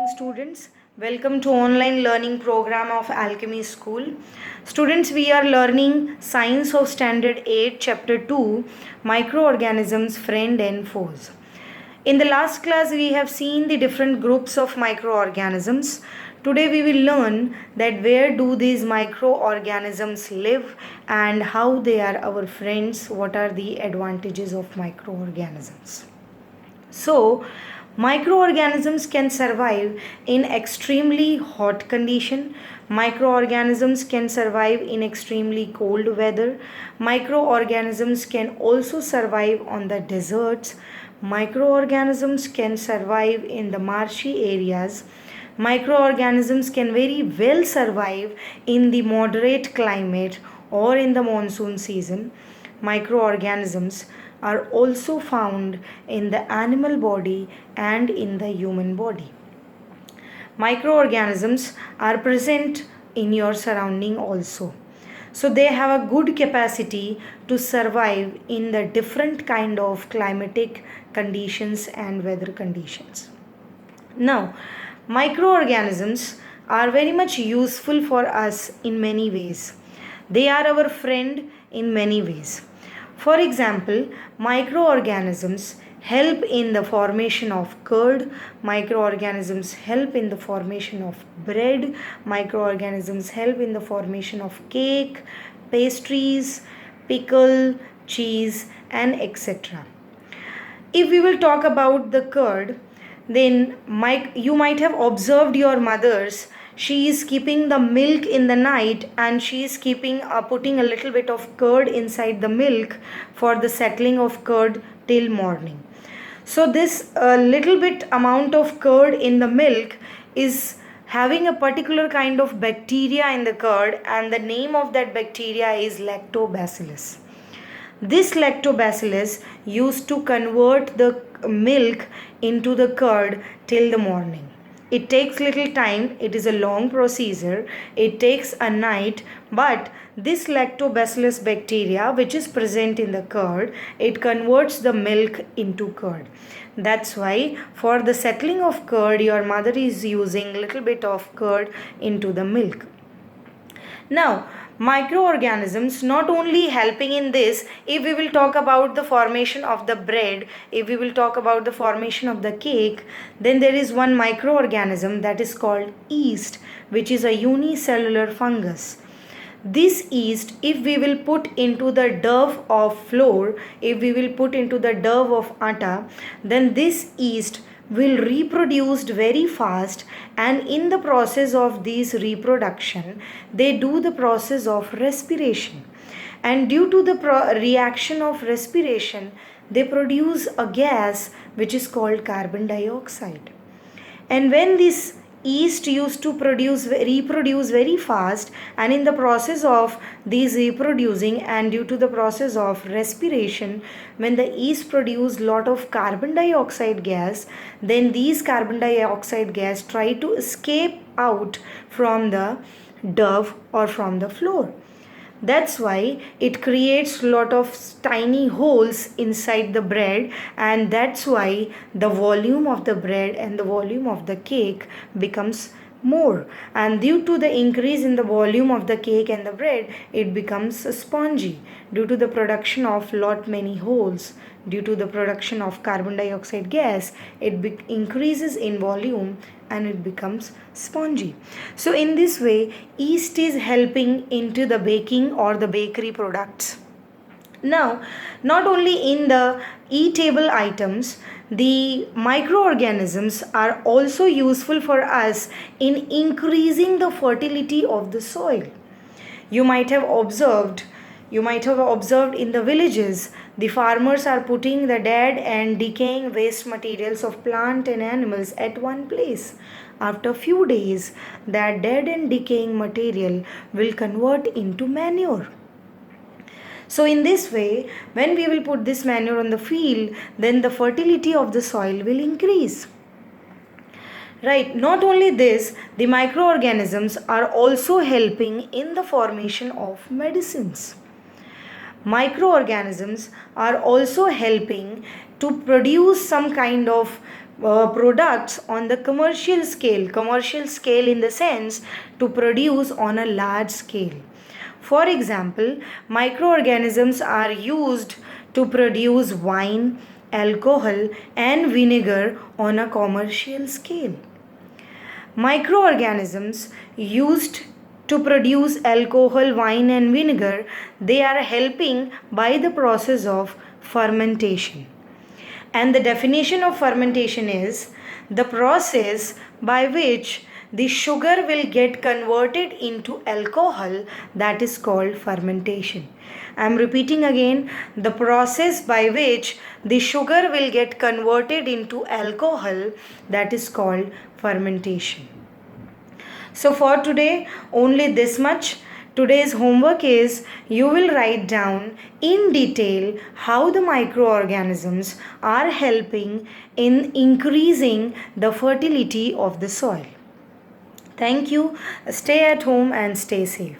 Students, welcome to online learning program of Alchemy School. Students, we are learning Science of Standard 8 Chapter 2 Microorganisms Friend and Foes. In the last class we have seen the different groups of microorganisms. Today we will learn that where do these microorganisms live and how they are our friends, what are the advantages of microorganisms. So, microorganisms can survive in extremely hot condition. Microorganisms can survive in extremely cold weather. Microorganisms can also survive on the deserts. Microorganisms can survive in the marshy areas. Microorganisms can very well survive in the moderate climate or in the monsoon season. Microorganisms are also found in the animal body and in the human body. Microorganisms are present in your surrounding also. So they have a good capacity to survive in the different kind of climatic conditions and weather conditions. Now, microorganisms are very much useful for us in many ways. They are our friend in many ways. For example, microorganisms help in the formation of curd, microorganisms help in the formation of bread, microorganisms help in the formation of cake, pastries, pickle, cheese, and etc. If we will talk about the curd, then you might have observed your mothers. She is keeping the milk in the night and she is putting a little bit of curd inside the milk for the settling of curd till morning. So this little bit amount of curd in the milk is having a particular kind of bacteria in the curd, and the name of that bacteria is lactobacillus. This lactobacillus used to convert the milk into the curd till the morning. It takes little time, it is a long procedure, it takes a night, but this lactobacillus bacteria which is present in the curd, it converts the milk into curd. That's why for the settling of curd, your mother is using little bit of curd into the milk. Now, microorganisms not only helping in this, if we will talk about the formation of the bread, if we will talk about the formation of the cake, then there is one microorganism that is called yeast, which is a unicellular fungus. This yeast, if we will put into the dough of flour, if we will put into the dough of atta, then this yeast will reproduce very fast, and in the process of this reproduction they do the process of respiration, and due to the reaction of respiration they produce a gas which is called carbon dioxide. And when this yeast used to reproduce very fast, and in the process of these reproducing and due to the process of respiration, when the yeast produce lot of carbon dioxide gas, then these carbon dioxide gas try to escape out from the dough or from the flour. That's why it creates lot of tiny holes inside the bread, and that's why the volume of the bread and the volume of the cake becomes more, and due to the increase in the volume of the cake and the bread, it becomes spongy due to the production of lot many holes. Due to the production of carbon dioxide gas, it increases in volume and it becomes spongy. So in this way, yeast is helping into the baking or the bakery products. Now, not only in the eatable items, the microorganisms are also useful for us in increasing the fertility of the soil. You might have observed in the villages, the farmers are putting the dead and decaying waste materials of plant and animals at one place. After few days, that dead and decaying material will convert into manure. So in this way, when we will put this manure on the field, then the fertility of the soil will increase. Right, not only this, the microorganisms are also helping in the formation of medicines. Microorganisms are also helping to produce some kind of products on the commercial scale in the sense to produce on a large scale. For example, microorganisms are used to produce wine, alcohol, and vinegar on a commercial scale. Microorganisms used to produce alcohol, wine, and vinegar, they are helping by the process of fermentation. And the definition of fermentation is the process by which the sugar will get converted into alcohol, that is called fermentation. I am repeating again, the process by which the sugar will get converted into alcohol, that is called fermentation. So for today, only this much. Today's homework is you will write down in detail how the microorganisms are helping in increasing the fertility of the soil. Thank you. Stay at home and stay safe.